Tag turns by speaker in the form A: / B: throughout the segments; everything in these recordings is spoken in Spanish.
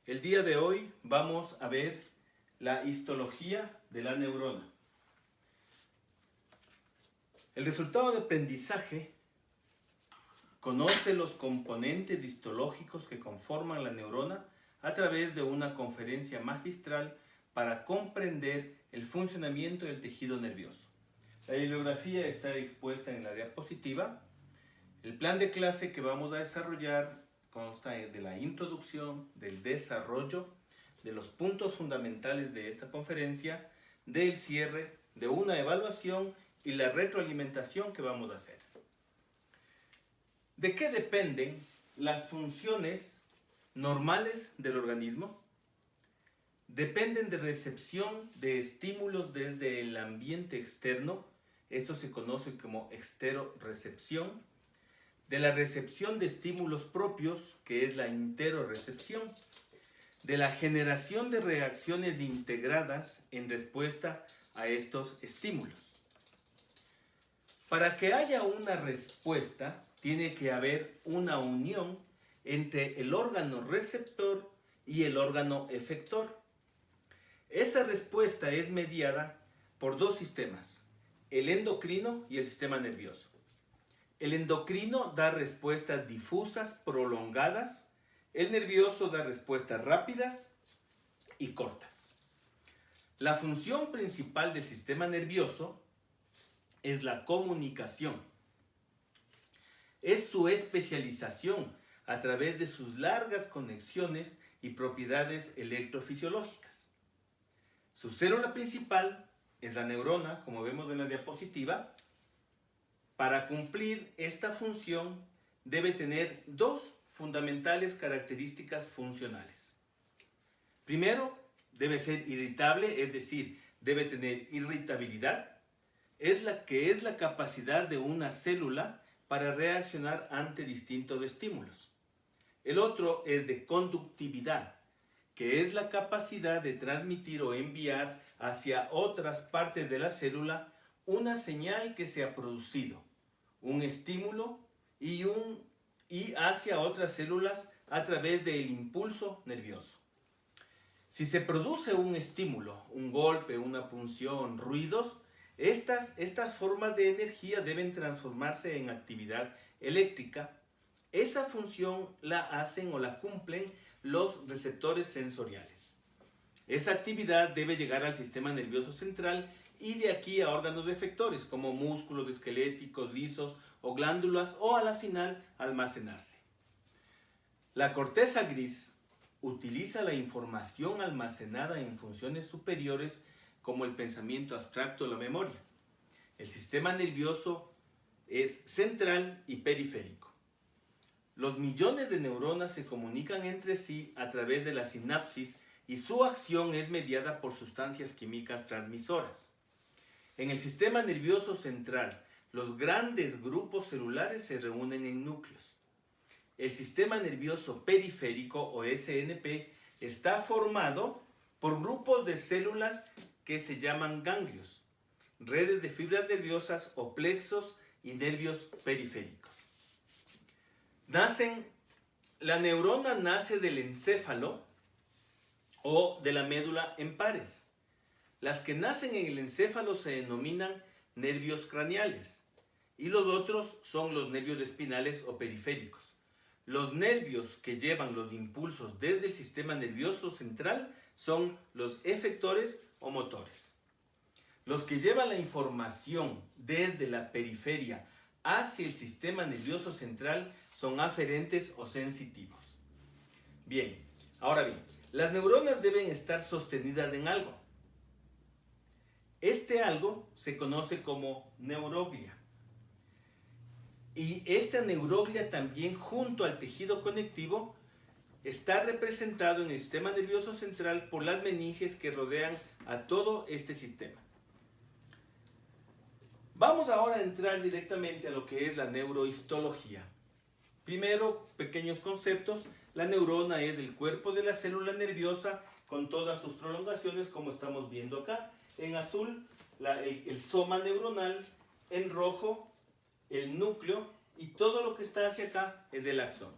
A: El día de hoy vamos a ver la histología de la neurona. El resultado de aprendizaje conoce los componentes histológicos que conforman la neurona a través de una conferencia magistral para comprender el funcionamiento del tejido nervioso. La bibliografía está expuesta en la diapositiva. El plan de clase que vamos a desarrollar consta de la introducción, del desarrollo, de los puntos fundamentales de esta conferencia, del cierre, de una evaluación y la retroalimentación que vamos a hacer. ¿De qué dependen las funciones normales del organismo? Dependen de recepción de estímulos desde el ambiente externo, esto se conoce como exterorecepción, de la recepción de estímulos propios, que es la interorecepción, de la generación de reacciones integradas en respuesta a estos estímulos. Para que haya una respuesta, tiene que haber una unión entre el órgano receptor y el órgano efector. Esa respuesta es mediada por dos sistemas, el endocrino y el sistema nervioso. El endocrino da respuestas difusas, prolongadas. El nervioso da respuestas rápidas y cortas. La función principal del sistema nervioso es la comunicación. Es su especialización a través de sus largas conexiones y propiedades electrofisiológicas. Su célula principal es la neurona, como vemos en la diapositiva. Para cumplir esta función debe tener dos fundamentales características funcionales. Primero, debe ser irritable, es decir, debe tener irritabilidad. Es la capacidad de una célula para reaccionar ante distintos estímulos. El otro es de conductividad, que es la capacidad de transmitir o enviar hacia otras partes de la célula una señal que se ha producido, un estímulo y hacia otras células a través del impulso nervioso. Si se produce un estímulo, un golpe, una punción, ruidos, estas formas de energía deben transformarse en actividad eléctrica. Esa función la hacen o la cumplen los receptores sensoriales. Esa actividad debe llegar al sistema nervioso central y de aquí a órganos efectores como músculos esqueléticos, lisos o glándulas, o a la final almacenarse. La corteza gris utiliza la información almacenada en funciones superiores como el pensamiento abstracto o la memoria. El sistema nervioso es central y periférico. Los millones de neuronas se comunican entre sí a través de la sinapsis y su acción es mediada por sustancias químicas transmisoras. En el sistema nervioso central, los grandes grupos celulares se reúnen en núcleos. El sistema nervioso periférico o SNP está formado por grupos de células que se llaman ganglios, redes de fibras nerviosas o plexos y nervios periféricos. La neurona nace del encéfalo o de la médula en pares. Las que nacen en el encéfalo se denominan nervios craneales y los otros son los nervios espinales o periféricos. Los nervios que llevan los impulsos desde el sistema nervioso central son los efectores o motores. Los que llevan la información desde la periferia hacia el sistema nervioso central son aferentes o sensitivos. Bien, ahora bien, las neuronas deben estar sostenidas en algo. Este algo se conoce como neuroglia. Y esta neuroglia también junto al tejido conectivo está representado en el sistema nervioso central por las meninges que rodean a todo este sistema. Vamos ahora a entrar directamente a lo que es la neurohistología. Primero, pequeños conceptos. La neurona es el cuerpo de la célula nerviosa con todas sus prolongaciones, como estamos viendo acá. En azul, el soma neuronal. En rojo, el núcleo. Y todo lo que está hacia acá es el axón.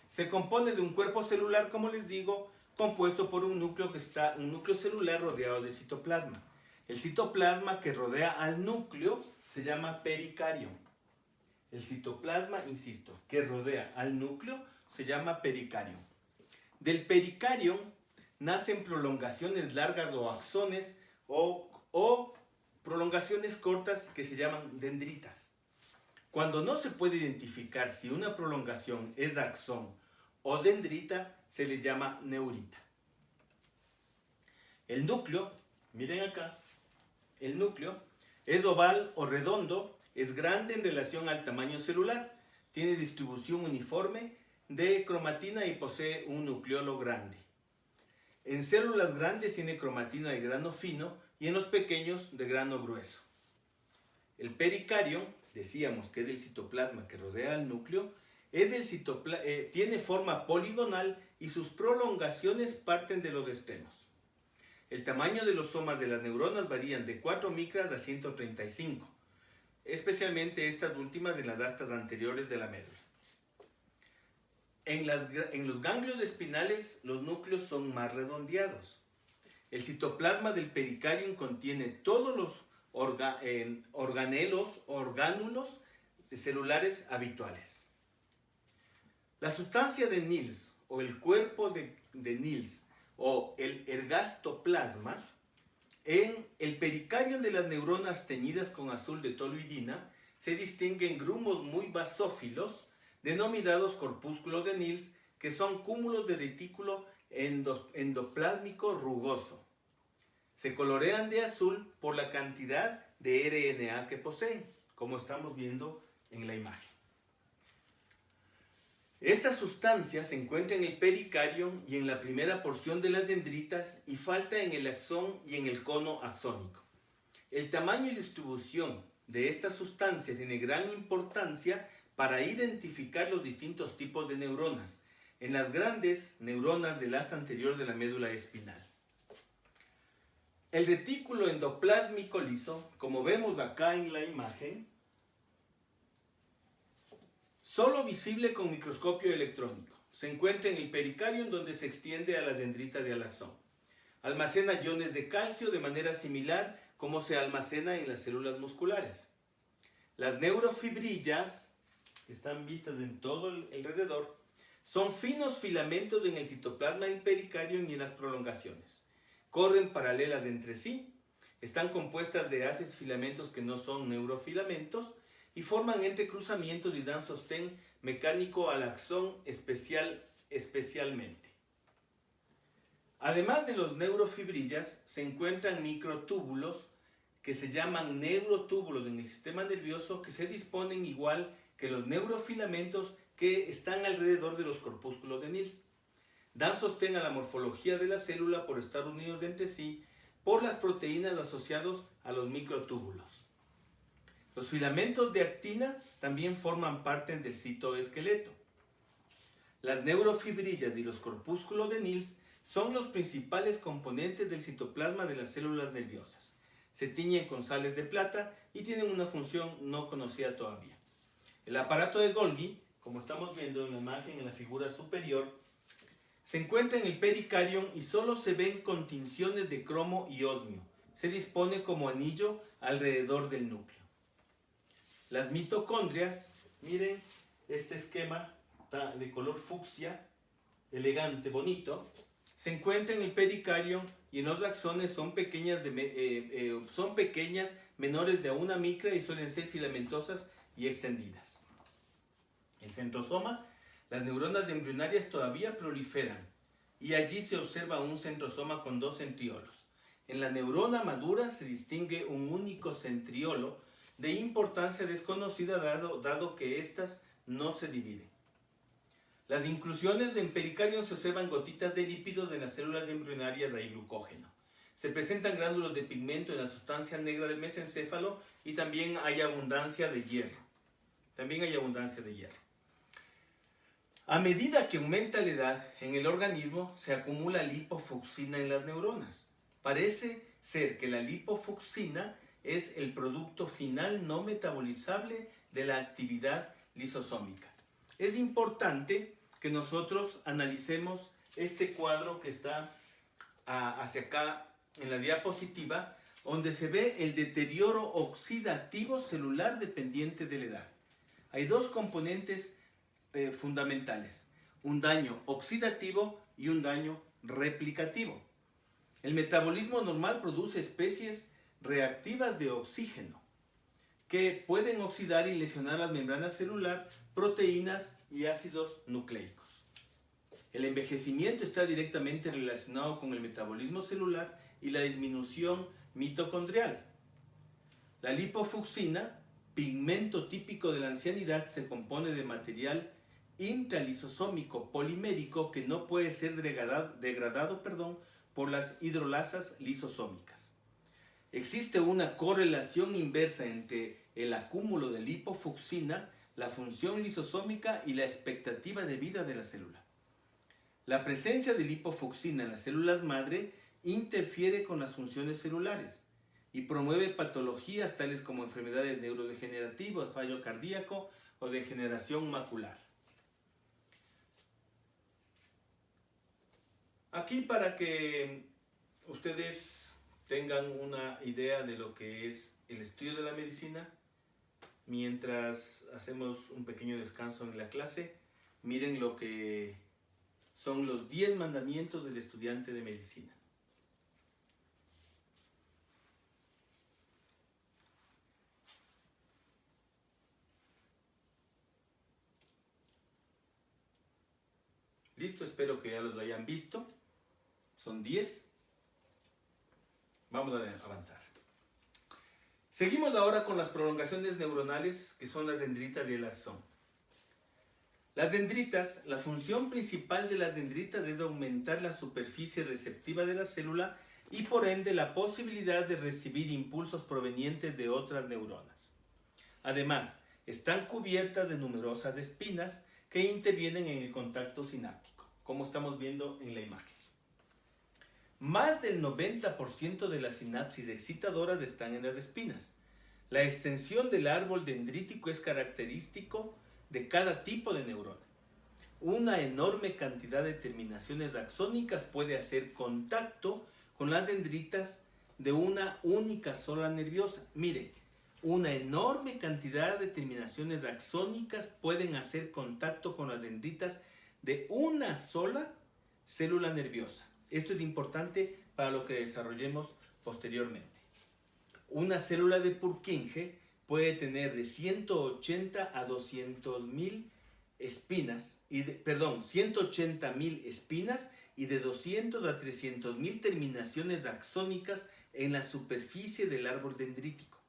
A: Se compone de un cuerpo celular, como les digo, compuesto por un núcleo celular rodeado de citoplasma. El citoplasma que rodea al núcleo se llama pericardio. El citoplasma, insisto, que rodea al núcleo se llama pericardio. Del pericardio nacen prolongaciones largas o axones o prolongaciones cortas que se llaman dendritas. Cuando no se puede identificar si una prolongación es axón o dendrita, se le llama neurita. El núcleo, miren acá, el núcleo es oval o redondo, es grande en relación al tamaño celular, tiene distribución uniforme de cromatina y posee un nucleolo grande. En células grandes tiene cromatina de grano fino y en los pequeños de grano grueso. El pericardio, decíamos que es el citoplasma que rodea al núcleo, tiene forma poligonal y sus prolongaciones parten de los extremos. El tamaño de los somas de las neuronas varían de 4 micras a 135, especialmente estas últimas en las astas anteriores de la médula. En los ganglios espinales los núcleos son más redondeados. El citoplasma del pericardio contiene todos los orgánulos celulares habituales. La sustancia de Nils o el cuerpo de Nils o el ergastoplasma en el pericardio de las neuronas teñidas con azul de toluidina se distinguen grumos muy basófilos denominados corpúsculos de Nils, que son cúmulos de retículo endoplásmico rugoso. Se colorean de azul por la cantidad de RNA que poseen, como estamos viendo en la imagen. Esta sustancia se encuentra en el pericardio y en la primera porción de las dendritas y falta en el axón y en el cono axónico. El tamaño y distribución de esta sustancia tiene gran importancia para identificar los distintos tipos de neuronas en las grandes neuronas del asta anterior de la médula espinal. El retículo endoplásmico liso, como vemos acá en la imagen, solo visible con microscopio electrónico, se encuentra en el pericardio, en donde se extiende a las dendritas y al axón. Almacena iones de calcio de manera similar como se almacena en las células musculares. Las neurofibrillas, que están vistas en todo alrededor, son finos filamentos en el citoplasma del pericardio y en las prolongaciones. Corren paralelas entre sí, están compuestas de haces filamentos que no son neurofilamentos y forman entrecruzamientos y dan sostén mecánico al axón especialmente. Además de los neurofibrillas, se encuentran microtúbulos que se llaman neurotúbulos en el sistema nervioso, que se disponen igual que los neurofilamentos que están alrededor de los corpúsculos de Nils. Dan sostén a la morfología de la célula por estar unidos entre sí por las proteínas asociadas a los microtúbulos. Los filamentos de actina también forman parte del citoesqueleto. Las neurofibrillas y los corpúsculos de Nils son los principales componentes del citoplasma de las células nerviosas. Se tiñen con sales de plata y tienen una función no conocida todavía. El aparato de Golgi, como estamos viendo en la imagen en la figura superior, se encuentra en el pericardio y solo se ven con tinciones de cromo y osmio. Se dispone como anillo alrededor del núcleo. Las mitocondrias, miren este esquema de color fucsia, elegante, bonito, se encuentra en el pericardio y en los axones son pequeñas, menores de 1 micra y suelen ser filamentosas y extendidas. El centrosoma, las neuronas embrionarias todavía proliferan y allí se observa un centrosoma con 2 centriolos. En la neurona madura se distingue un único centriolo de importancia desconocida dado que éstas no se dividen. Las inclusiones en pericardio se observan gotitas de lípidos en las células embrionarias de glucógeno. Se presentan gránulos de pigmento en la sustancia negra del mesencéfalo y también hay abundancia de hierro. A medida que aumenta la edad en el organismo, se acumula lipofucsina en las neuronas. Parece ser que la lipofucsina es el producto final no metabolizable de la actividad lisosómica. Es importante que nosotros analicemos este cuadro que está hacia acá en la diapositiva, donde se ve el deterioro oxidativo celular dependiente de la edad. Hay dos componentes fundamentales, un daño oxidativo y un daño replicativo. El metabolismo normal produce especies reactivas de oxígeno que pueden oxidar y lesionar las membranas celular, proteínas y ácidos nucleicos. El envejecimiento está directamente relacionado con el metabolismo celular y la disminución mitocondrial. La lipofucsina, pigmento típico de la ancianidad, se compone de material intralisosómico polimérico que no puede ser degradado por las hidrolasas lisosómicas. Existe una correlación inversa entre el acúmulo de lipofucsina, la función lisosómica y la expectativa de vida de la célula. La presencia de lipofucsina en las células madre interfiere con las funciones celulares y promueve patologías tales como enfermedades neurodegenerativas, fallo cardíaco o degeneración macular. Aquí, para que ustedes tengan una idea de lo que es el estudio de la medicina, mientras hacemos un pequeño descanso en la clase, miren lo que son los 10 mandamientos del estudiante de medicina. Listo, espero que ya los hayan visto. Son 10. Vamos a avanzar. Seguimos ahora con las prolongaciones neuronales, que son las dendritas y el axón. Las dendritas, la función principal de las dendritas es aumentar la superficie receptiva de la célula y por ende la posibilidad de recibir impulsos provenientes de otras neuronas. Además, están cubiertas de numerosas espinas que intervienen en el contacto sináptico, como estamos viendo en la imagen. Más del 90% de las sinapsis excitadoras están en las espinas. La extensión del árbol dendrítico es característico de cada tipo de neurona. Una enorme cantidad de terminaciones axónicas puede hacer contacto con las dendritas de una única zona nerviosa. Miren, una enorme cantidad de terminaciones axónicas pueden hacer contacto con las dendritas de una sola célula nerviosa. Esto es importante para lo que desarrollemos posteriormente. Una célula de Purkinje puede tener de 180 a 200.000 espinas, 180.000 espinas y de 200 a 300.000 terminaciones axónicas en la superficie del árbol dendrítico.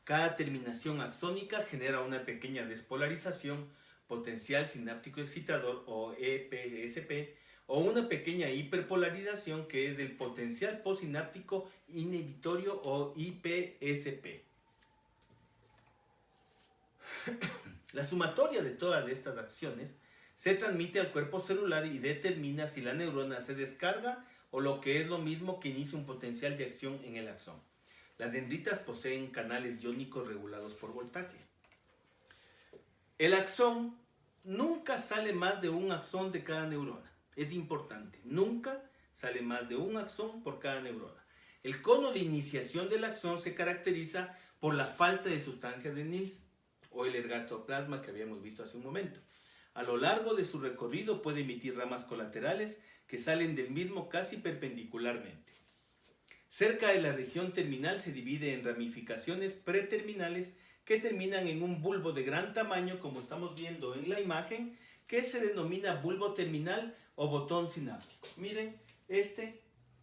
A: Cada terminación axónica genera una pequeña despolarización, potencial sináptico excitador o EPSP, o una pequeña hiperpolarización que es el potencial postsináptico inhibitorio o IPSP. La sumatoria de todas estas acciones se transmite al cuerpo celular y determina si la neurona se descarga o, lo que es lo mismo, que inicia un potencial de acción en el axón. Las dendritas poseen canales iónicos regulados por voltaje. El axón nunca sale más de un axón de cada neurona. Es importante, nunca sale más de un axón por cada neurona. El cono de iniciación del axón se caracteriza por la falta de sustancia de Nils o el ergatoplasma que habíamos visto hace un momento. A lo largo de su recorrido puede emitir ramas colaterales que salen del mismo casi perpendicularmente. Cerca de la región terminal se divide en ramificaciones preterminales que terminan en un bulbo de gran tamaño, como estamos viendo en la imagen, que se denomina bulbo terminal o botón sináptico. Miren, este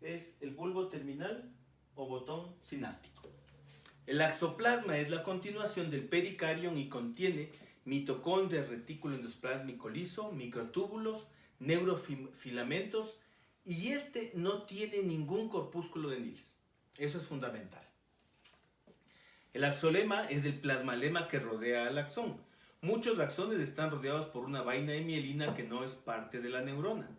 A: es el bulbo terminal o botón sináptico. El axoplasma es la continuación del pericarión y contiene mitocondrias, retículo endoplásmico liso, microtúbulos, neurofilamentos, y este no tiene ningún corpúsculo de Nils. Eso es fundamental. El axolema es el plasmalema que rodea al axón. Muchos axones están rodeados por una vaina de mielina que no es parte de la neurona.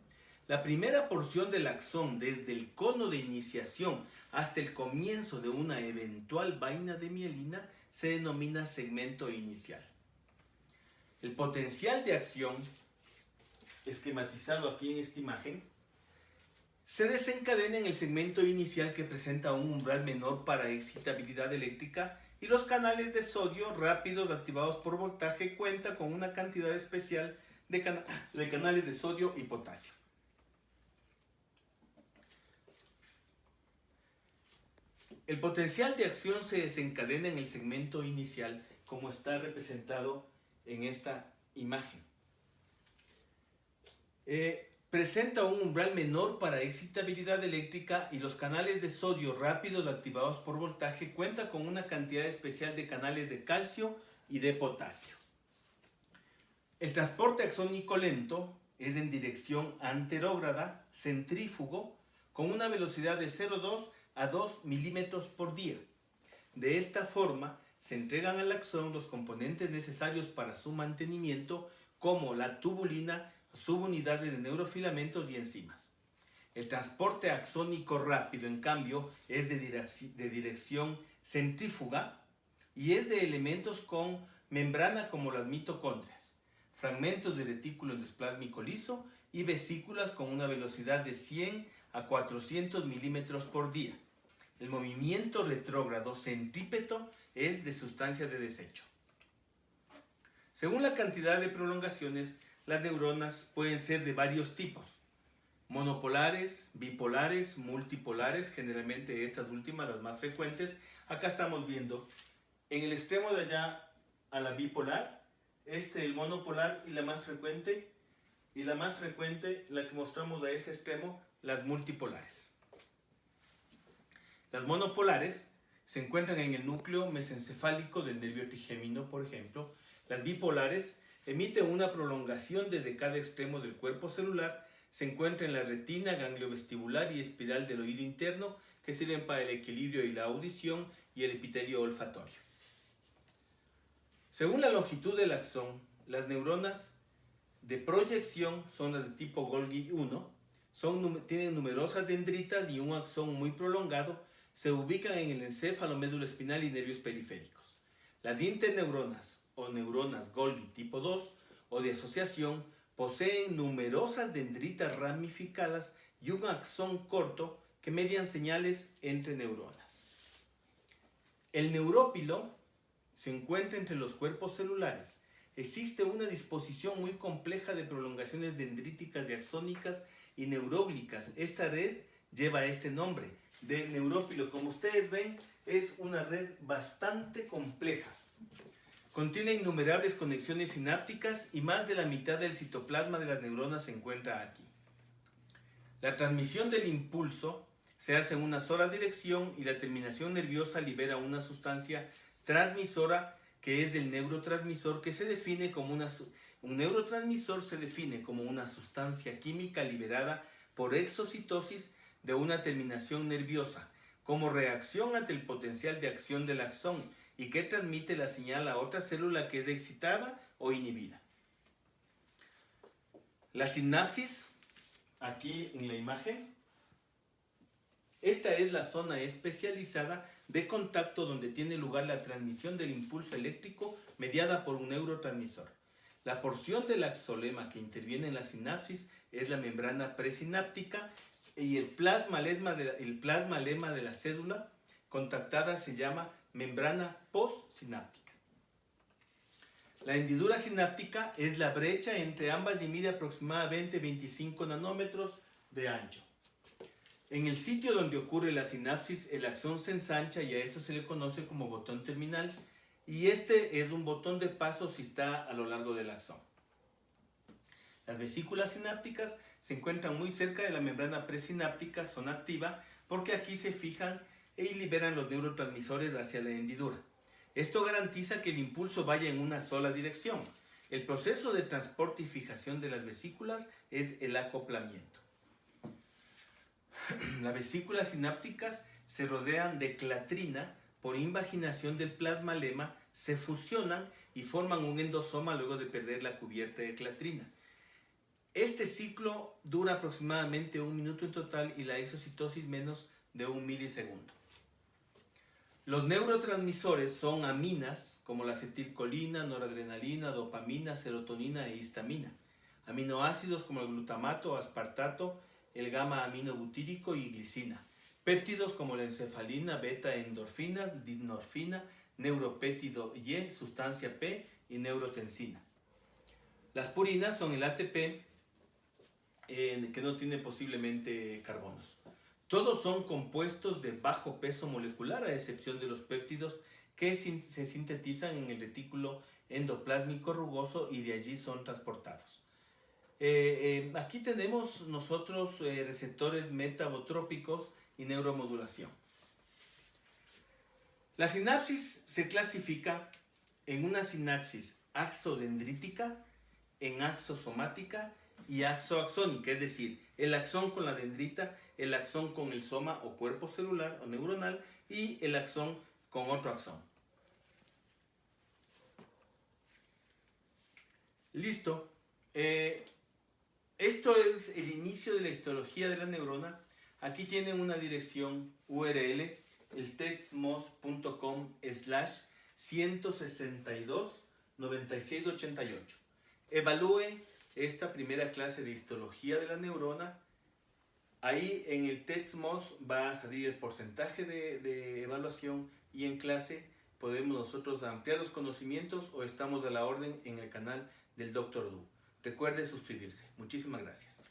A: La primera porción del axón, desde el cono de iniciación hasta el comienzo de una eventual vaina de mielina, se denomina segmento inicial. El potencial de acción esquematizado aquí en esta imagen, se desencadena en el segmento inicial que presenta un umbral menor para excitabilidad eléctrica y los canales de sodio rápidos activados por voltaje cuentan con una cantidad especial de canales de sodio y potasio. El potencial de acción se desencadena en el segmento inicial como está representado en esta imagen. Presenta un umbral menor para excitabilidad eléctrica y los canales de sodio rápidos activados por voltaje cuentan con una cantidad especial de canales de calcio y de potasio. El transporte axónico lento es en dirección anterógrada, centrífugo, con una velocidad de 0,2 a 2 milímetros por día. De esta forma, se entregan al axón los componentes necesarios para su mantenimiento, como la tubulina, subunidades de neurofilamentos y enzimas. El transporte axónico rápido, en cambio, es de dirección centrífuga y es de elementos con membrana como las mitocondrias, fragmentos de retículo endoplásmico liso y vesículas con una velocidad de 100 a 400 milímetros por día. El movimiento retrógrado centrípeto es de sustancias de desecho. Según la cantidad de prolongaciones, las neuronas pueden ser de varios tipos: monopolares, bipolares, multipolares, generalmente estas últimas las más frecuentes. Acá estamos viendo en el extremo de allá a la bipolar, el monopolar y la más frecuente, la que mostramos a ese extremo, las multipolares. Las monopolares se encuentran en el núcleo mesencefálico del nervio trigémino, por ejemplo. Las bipolares emiten una prolongación desde cada extremo del cuerpo celular, se encuentra en la retina, ganglio vestibular y espiral del oído interno, que sirven para el equilibrio y la audición, y el epitelio olfatorio. Según la longitud del axón, las neuronas de proyección son las de tipo Golgi 1, tienen numerosas dendritas y un axón muy prolongado, se ubican en el encéfalo, médula espinal y nervios periféricos. Las interneuronas o neuronas Golgi tipo 2 o de asociación poseen numerosas dendritas ramificadas y un axón corto que median señales entre neuronas. El neurópilo se encuentra entre los cuerpos celulares. Existe una disposición muy compleja de prolongaciones dendríticas y axónicas y neuróglicas. Esta red lleva este nombre de neurópilo. Como ustedes ven, es una red bastante compleja. Contiene innumerables conexiones sinápticas y más de la mitad del citoplasma de las neuronas se encuentra aquí. La transmisión del impulso se hace en una sola dirección y la terminación nerviosa libera una sustancia transmisora que es del neurotransmisor, que se define como un neurotransmisor se define como una sustancia química liberada por exocitosis de una terminación nerviosa como reacción ante el potencial de acción del axón y que transmite la señal a otra célula que es excitada o inhibida. La sinapsis, aquí en la imagen, esta es la zona especializada de contacto donde tiene lugar la transmisión del impulso eléctrico mediada por un neurotransmisor. La porción del axolema que interviene en la sinapsis es la membrana presináptica y el plasma lema de la célula contactada se llama membrana postsináptica. La hendidura sináptica es la brecha entre ambas y mide aproximadamente 25 nanómetros de ancho. En el sitio donde ocurre la sinapsis, el axón se ensancha y a esto se le conoce como botón terminal, y este es un botón de paso si está a lo largo del axón. Las vesículas sinápticas se encuentran muy cerca de la membrana presináptica, son activas porque aquí se fijan y liberan los neurotransmisores hacia la hendidura. Esto garantiza que el impulso vaya en una sola dirección. El proceso de transporte y fijación de las vesículas es el acoplamiento. Las vesículas sinápticas se rodean de clatrina por invaginación del plasmalema, se fusionan y forman un endosoma luego de perder la cubierta de clatrina. Este ciclo dura aproximadamente 1 minuto en total y la exocitosis menos de 1 milisegundo. Los neurotransmisores son aminas como la acetilcolina, noradrenalina, dopamina, serotonina e histamina. aminoácidos como el glutamato, aspartato, el gamma-aminobutírico y glicina, péptidos como la encefalina, beta-endorfinas, dinorfina, neuropéptido Y, sustancia P y neurotensina. Las purinas son el ATP que no tiene posiblemente carbonos. Todos son compuestos de bajo peso molecular, a excepción de los péptidos que se sintetizan en el retículo endoplásmico rugoso y de allí son transportados. Aquí tenemos nosotros receptores metabotrópicos y neuromodulación. La sinapsis se clasifica en una sinapsis axodendrítica, en axosomática y axoaxónica, es decir, el axón con la dendrita, el axón con el soma o cuerpo celular o neuronal y el axón con otro axón. Listo. Esto es el inicio de la histología de la neurona. Aquí tienen una dirección URL, el textmos.com/162-9688. Evalúe esta primera clase de histología de la neurona. Ahí en el textmos va a salir el porcentaje de evaluación y en clase podemos nosotros ampliar los conocimientos o estamos a la orden en el canal del Dr. Du. Recuerde suscribirse. Muchísimas gracias.